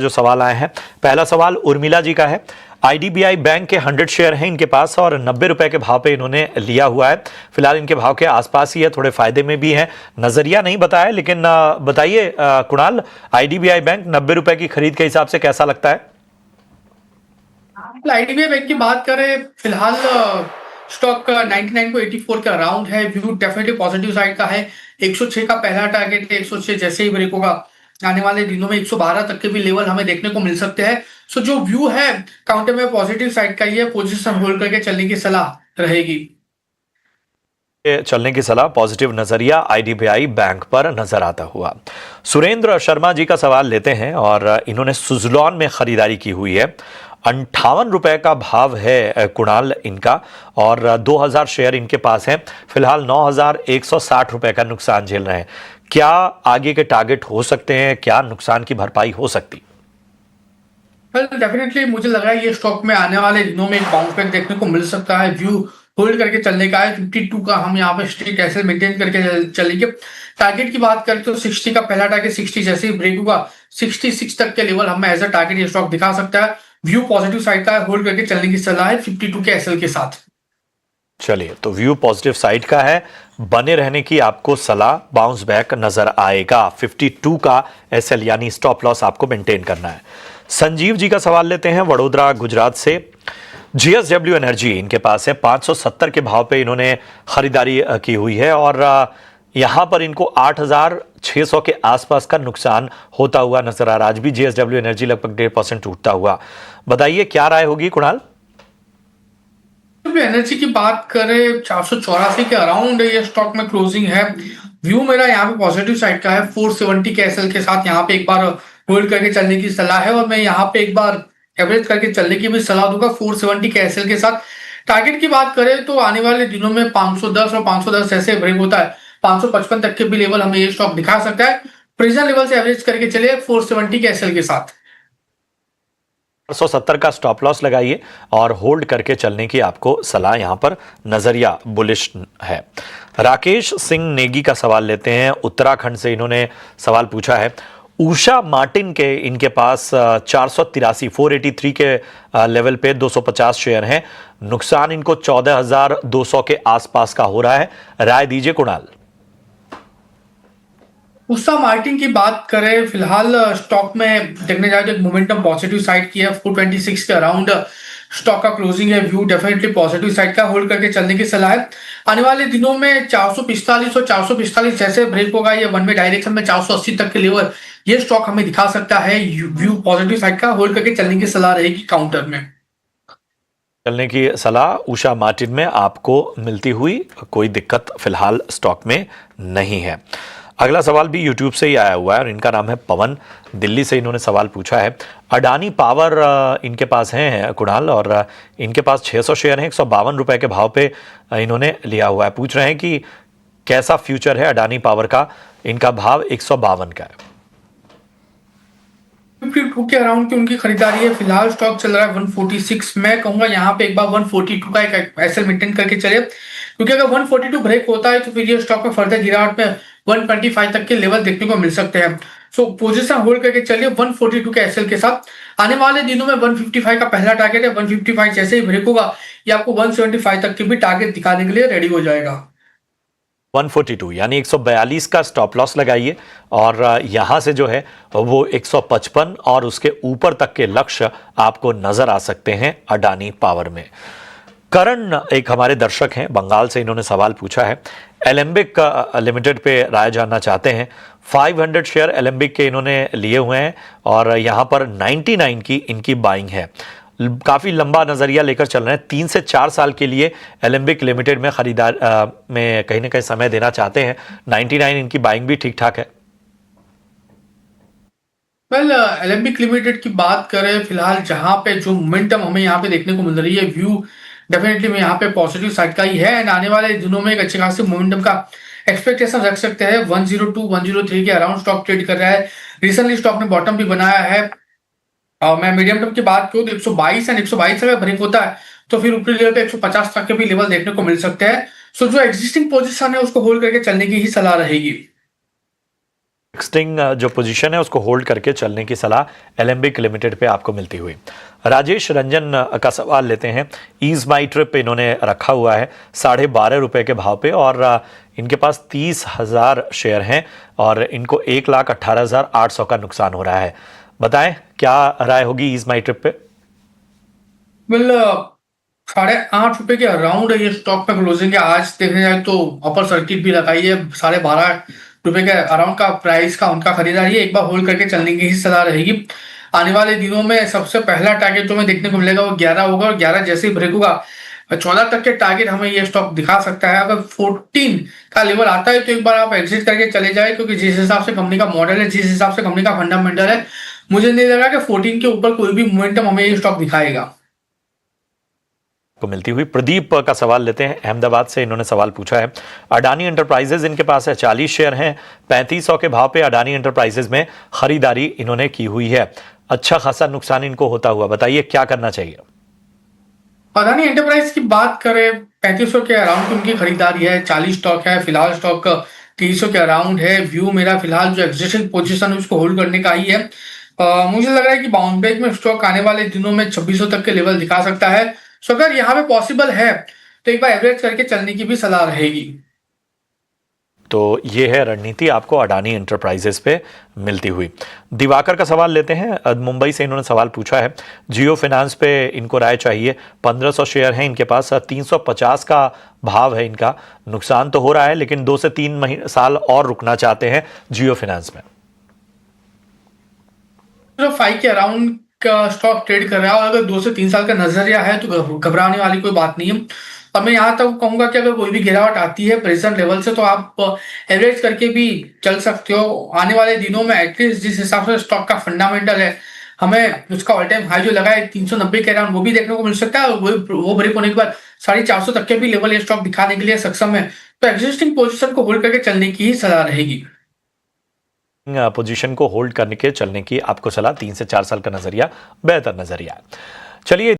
जो सवाल आए हैं, पहला सवाल उर्मिला जी का है। आईडीबीआई बैंक के 100 शेयर हैं इनके पास और 90 रुपए के भाव पे इन्होंने लिया हुआ है। फिलहाल इनके भाव के आसपास ही है, थोड़े फायदे में भी है। नजरिया नहीं बताया, लेकिन बताइए कुणाल, आईडीबीआई बैंक 90 रुपए की खरीद के हिसाब से कैसा लगता है? आईडीबीआई बैंक की बात करें, फिलहाल स्टॉक 99 को 84 का अराउंड है। व्यू डेफिनेटली पॉजिटिव साइड का है। 106 का पहला टारगेट है, 106 जैसे ही ब्रेक होगा आने वाले दिनों में 112 तक के भी लेवल हमें देखने को मिल सकते हैं। सो जो व्यू है काउंटर में पॉजिटिव साइड का ही है। पोजीशन होल्ड करके चलने की सलाह रहेगी। चलने की सलाह, पॉजिटिव नजरिया आईडीबीआई बैंक पर नजर आता हुआ। सुरेंद्र शर्मा जी का सवाल लेते हैं और इन्होंने सुजलॉन में खरीदारी की हुई है। 58 रुपए का भाव है कुणाल इनका, और 2000 शेयर इनके पास हैं। फिलहाल 9160 रुपए का नुकसान झेल रहे हैं। क्या आगे के टारगेट हो सकते हैं? क्या नुकसान की भरपाई हो सकती? डेफिनेटली मुझे लग रहा है ये स्टॉक में आने वाले दिनों में एक बाउंस बैक देखने को मिल सकता है। व्यू होल्ड करके चलने का है। 52 का हम यहाँ पे स्ट्रिक्ट ऐसे मेंटेन करके चलेंगे। टारगेट की बात करें तो 60 का पहला टारगेट 60 जैसे ही ब्रेक होगा 66 तक के लेवल हमें एज अ टारगेट ये स्टॉक दिखा सकता है। व्यू पॉजिटिव साइड का है, होल्ड करके चलने की सलाह है 52 के एसएल के साथ। चलिए, तो व्यू पॉजिटिव साइड का है, बने रहने की आपको सलाह, बाउंस बैक नजर आएगा। 52 का एसएल यानी स्टॉप लॉस आपको मेंटेन करना है। संजीव जी का सवाल लेते हैं वडोदरा गुजरात से। जीएसडब्ल्यू एनर्जी इनके पास है, 570 के भाव पे इन्होंने खरीदारी की हुई है और यहां पर इनको 8600 के आसपास का नुकसान होता हुआ नजर आ रहा है। आज भी जीएसडब्ल्यू एनर्जी लगभग 1.5% टूटता हुआ। बताइए क्या राय होगी कुणाल? एनर्जी की बात करें 484 के अराउंड ये स्टॉक में क्लोजिंग है। व्यू मेरा यहाँ पे पॉजिटिव साइड का है। 470 के एसएल के साथ यहाँ पे एक बार होल्ड करके चलने की सलाह है और मैं यहाँ पे एक बार एवरेज करके चलने की भी सलाह दूंगा 470 के एसएल के साथ। टारगेट की बात करें तो आने वाले दिनों में 510 और 510 जैसे ब्रेक होता है 555 तक के भी लेवल हमें ये स्टॉक दिखा सकता है। प्रेजेंट लेवल से एवरेज करके चले 470 के एसएल के साथ। 470 का स्टॉप लॉस लगाइए और होल्ड करके चलने की आपको सलाह, यहां पर नजरिया बुलिश है। राकेश सिंह नेगी का सवाल लेते हैं उत्तराखंड से। इन्होंने सवाल पूछा है, उषा मार्टिन के इनके पास 483 के लेवल पे 250 शेयर हैं। नुकसान इनको 14,200 के आसपास का हो रहा है। राय दीजिए कुणाल। उषा मार्टिन की बात करें, फिलहाल स्टॉक में देखने जाए तो एक मोमेंटम पॉजिटिव साइड की है। 426 के अराउंड स्टॉक का क्लोजिंग है। व्यू डेफिनेटली पॉजिटिव साइड का, होल्ड करके चलने की सलाह है। आने वाले दिनों में 445 और 445 जैसे ब्रेक होगा ये वन वे डायरेक्शन में 480 तक के लेवल ये स्टॉक हमें दिखा सकता है। व्यू पॉजिटिव साइड का, होल्ड करके चलने की सलाह रहेगी काउंटर में। चलने की सलाह उषा मार्टिन में आपको मिलती हुई कोई दिक्कत फिलहाल स्टॉक में नहीं है। अगला सवाल भी यूट्यूब से ही आया हुआ है और इनका नाम है पवन, दिल्ली से इन्होंने सवाल पूछा है। अडानी पावर इनके पास हैं कुणाल, और इनके पास 600 शेयर हैं। 152 रुपए के भाव पे इन्होंने लिया हुआ है। पूछ रहे हैं कि कैसा फ्यूचर है अडानी पावर का। इनका भाव 152 का है। 52 के अराउंड की उनकी खरीदारी है। फिलहाल स्टॉक चल रहा है 146। मैं कहूंगा यहाँ पे एक बार 142 का एक एसएल मेंटेन करके चले, क्योंकि अगर 142 ब्रेक होता है तो फिर ये स्टॉक में फर्दर गिरावट में 125 तक के लेवल देखने को मिल सकते हैं। सो पोजीशन होल्ड करके चलिए 142 के एसएल के साथ। आने वाले दिनों में 155 का पहला टारगेट है। 155 जैसे ही ब्रेक होगा ये आपको 175 तक के भी टारगेट दिखाने के लिए रेडी हो जाएगा। 142 यानी 142 का स्टॉप लॉस लगाइए और यहां से जो है वो 155 और उसके ऊपर तक के लक्ष्य आपको नजर आ सकते हैं अडानी पावर में। करण एक हमारे दर्शक हैं बंगाल से, इन्होंने सवाल पूछा है, एलेंबिक लिमिटेड पे राय जानना चाहते हैं। 500 शेयर एलेंबिक के इन्होंने लिए हुए हैं और यहां पर 99 की इनकी बाइंग है। काफी लंबा नजरिया लेकर चल रहे हैं। 3 से 4 साल के लिए एलेंबिक लिमिटेड में खरीदार में कहीं ना कहीं समय देना चाहते हैं। 99 इनकी बाइंग भी ठीक ठाक है। एलेंबिक लिमिटेड की बात करें, फिलहाल जहां पे जो मोमेंटम हमें यहाँ पे देखने को मिल रही है, व्यू डेफिनेटली में यहाँ पे पॉजिटिव साइड का ही है एंड आने वाले दिनों में एक अच्छे खासे मोमेंटम का एक्सपेक्टेशन रख सकते हैं। 102 103 के अराउंड स्टॉक ट्रेड कर रहा है। रिसेंटली स्टॉक ने बॉटम भी बनाया है। मैं मीडियम टर्म की बात करूँ तो 122 एंड 122 अगर ब्रेक होता है तो फिर ऊपरी लेवल पे 150 तक के भी लेवल देखने को मिल सकते हैं। सो जो एग्जिस्टिंग पोजीशन है उसको होल्ड करके चलने की ही सलाह रहेगी। एक्सटिंग जो पोजीशन है उसको होल्ड करके चलने की सलाह एलेंबिक लिमिटेड पे आपको मिलती हुई। राजेश रंजन का सवाल लेते हैं। ईज माई ट्रिप इन्होंने रखा हुआ है 12.5 रुपए के भाव पे और इनके पास 30,000 शेयर हैं और इनको 1,18,800 का नुकसान हो रहा है। बताएं क्या राय होगी ईज माई ट्रिप पे? वेल 8.5 रुपए के अराउंड ये स्टॉक में क्लोजिंग है। आज देखने जाए तो अपर सर्किट भी लगाई है। 12.5 रुपए के अराउंड का प्राइस का उनका खरीदारी है। एक बार होल्ड करके चलने की ही सलाह रहेगी। आने वाले दिनों में सबसे पहला टारगेट जो हमें देखने को मिलेगा वो 11 होगा और 11 जैसे ही ब्रेक होगा 14 तक के टारगेट हमें ये स्टॉक दिखा सकता है। अगर 14 का लेवल आता है तो एक बार आप एग्जिट करके चले जाए, क्योंकि जिस हिसाब से कंपनी का मॉडल है, जिस हिसाब से कंपनी का फंडामेंटल है, मुझे नहीं लगा कि 14 के ऊपर कोई भी मोमेंटम हमें ये स्टॉक दिखाएगा। को मिलती हुई। प्रदीप का सवाल लेते हैं अहमदाबाद से। इन्होंने सवाल पूछा है अडानी एंटरप्राइजेज इनके पास है 40 शेयर हैं, 3500 के भाव पे अडानी एंटरप्राइजेज में खरीदारी इन्होंने की हुई है। अच्छा खासा नुकसान इनको होता हुआ, बताइए क्या करना चाहिए? अडानी एंटरप्राइज की बात करें 3500 के अराउंड की उनकी खरीदारी है। 40 स्टॉक है फिलहाल, स्टॉक 300 के अराउंड है। व्यू मेरा फिलहाल जो एग्जिस्टिंग पोजीशन है उसको होल्ड करने का ही है। मुझे लग रहा है कि बाउंस बैक में स्टॉक आने वाले दिनों में 2600 तक के लेवल दिखा सकता है। सो अगर यहाँ पे पॉसिबल है तो एक बार एवरेज करके चलने की भी सलाह रहेगी। तो ये है रणनीति आपको अडानी एंटरप्राइजेस पे मिलती हुई। दिवाकर का सवाल लेते हैं मुंबई से। इन्होंने सवाल पूछा है जियो फाइनेंस पे इनको राय चाहिए। 1500 शेयर हैं इनके पास, 350 का भाव है इनका। नुकसान तो हो रहा है लेकिन 2 से 3 साल और रुकना चाहते हैं जियो फाइनेंस में। 5 के अराउंड का स्टॉक ट्रेड कर रहा है और अगर 2 से 3 साल का नजरिया है तो घबराने वाली कोई बात नहीं है। और मैं यहाँ तक कहूंगा कि अगर कोई भी गिरावट आती है प्रेजेंट लेवल से तो आप एवरेज करके भी चल सकते हो। आने वाले दिनों में एटलीस्ट जिस हिसाब से स्टॉक का फंडामेंटल है, हमें उसका ऑल टाइम हाई जो लगा है 390 के अराउंड वो भी देखने को मिल सकता है। और वो ब्रेक होने के बाद 450 तक के भी लेवल ये स्टॉक दिखाने के लिए सक्षम है। तो एग्जिस्टिंग पोजिशन को होल्ड करके चलने की ही सलाह रहेगी। पोजीशन को होल्ड करने के चलने की आपको सलाह। 3 से 4 साल का नजरिया बेहतर नजरिया है। चलिए